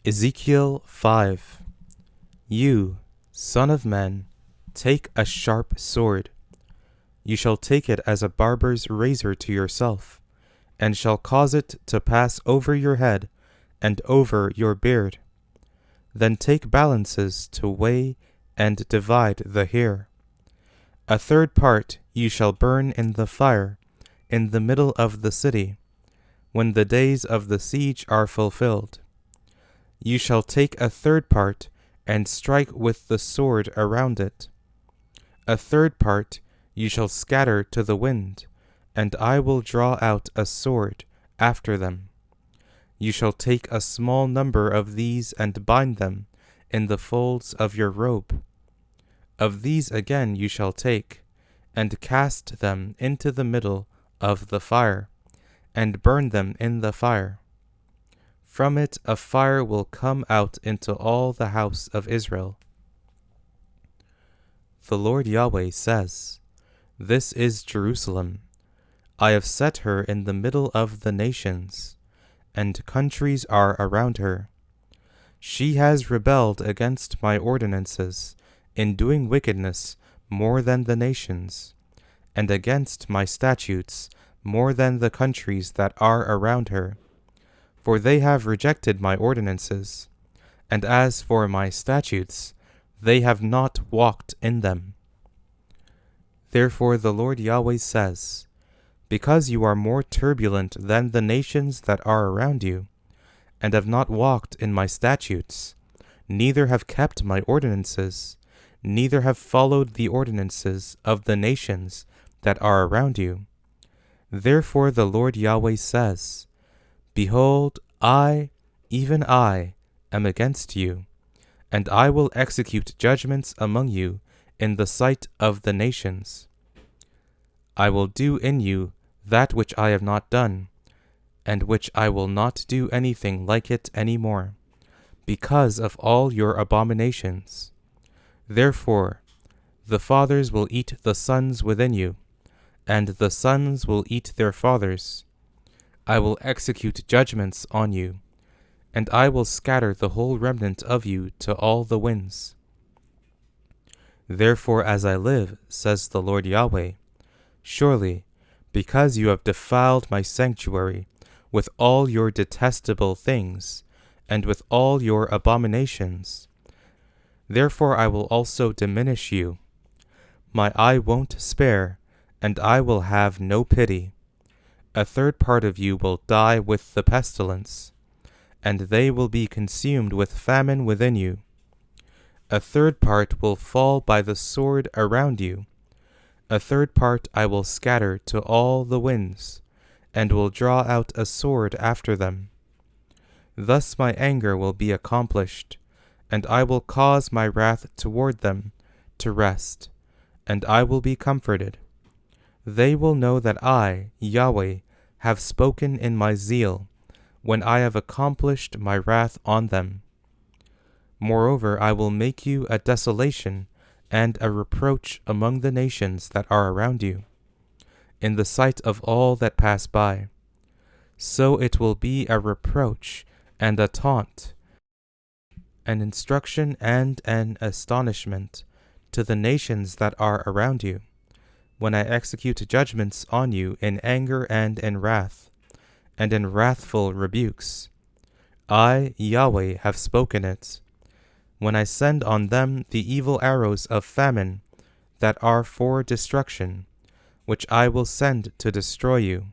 Ezekiel 5. You, son of man, take a sharp sword. You shall take it as a barber's razor to yourself, and shall cause it to pass over your head and over your beard. Then take balances to weigh and divide the hair. A third part you shall burn in the fire in the middle of the city, when the days of the siege are fulfilled. You shall take a third part and strike with the sword around it. A third part you shall scatter to the wind, and I will draw out a sword after them. You shall take a small number of these and bind them in the folds of your robe. Of these again you shall take, and cast them into the middle of the fire, and burn them in the fire. From it a fire will come out into all the house of Israel. The Lord Yahweh says, This is Jerusalem. I have set her in the middle of the nations, and countries are around her. She has rebelled against my ordinances, in doing wickedness more than the nations, and against my statutes more than the countries that are around her. For they have rejected my ordinances, and as for my statutes, they have not walked in them. Therefore the Lord Yahweh says, Because you are more turbulent than the nations that are around you, and have not walked in my statutes, neither have kept my ordinances, neither have followed the ordinances of the nations that are around you. Therefore the Lord Yahweh says, Behold, I, even I, am against you, and I will execute judgments among you in the sight of the nations. I will do in you that which I have not done, and which I will not do anything like it any more, because of all your abominations. Therefore, the fathers will eat the sons within you, and the sons will eat their fathers. I will execute judgments on you, and I will scatter the whole remnant of you to all the winds. Therefore, as I live, says the Lord Yahweh, surely, because you have defiled my sanctuary with all your detestable things, and with all your abominations, therefore I will also diminish you. My eye won't spare, and I will have no pity. A third part of you will die with the pestilence, and they will be consumed with famine within you. A third part will fall by the sword around you. A third part I will scatter to all the winds, and will draw out a sword after them. Thus my anger will be accomplished, and I will cause my wrath toward them to rest, and I will be comforted. They will know that I, Yahweh, have spoken in my zeal, when I have accomplished my wrath on them. Moreover, I will make you a desolation and a reproach among the nations that are around you, in the sight of all that pass by. So it will be a reproach and a taunt, an instruction and an astonishment to the nations that are around you, when I execute judgments on you in anger and in wrath, and in wrathful rebukes. I, Yahweh, have spoken it, when I send on them the evil arrows of famine that are for destruction, which I will send to destroy you.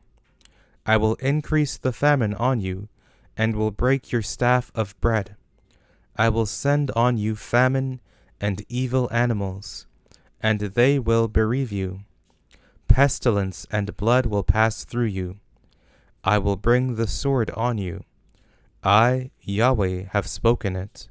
I will increase the famine on you, and will break your staff of bread. I will send on you famine and evil animals, and they will bereave you. Pestilence and blood will pass through you. I will bring the sword on you. I, Yahweh, have spoken it.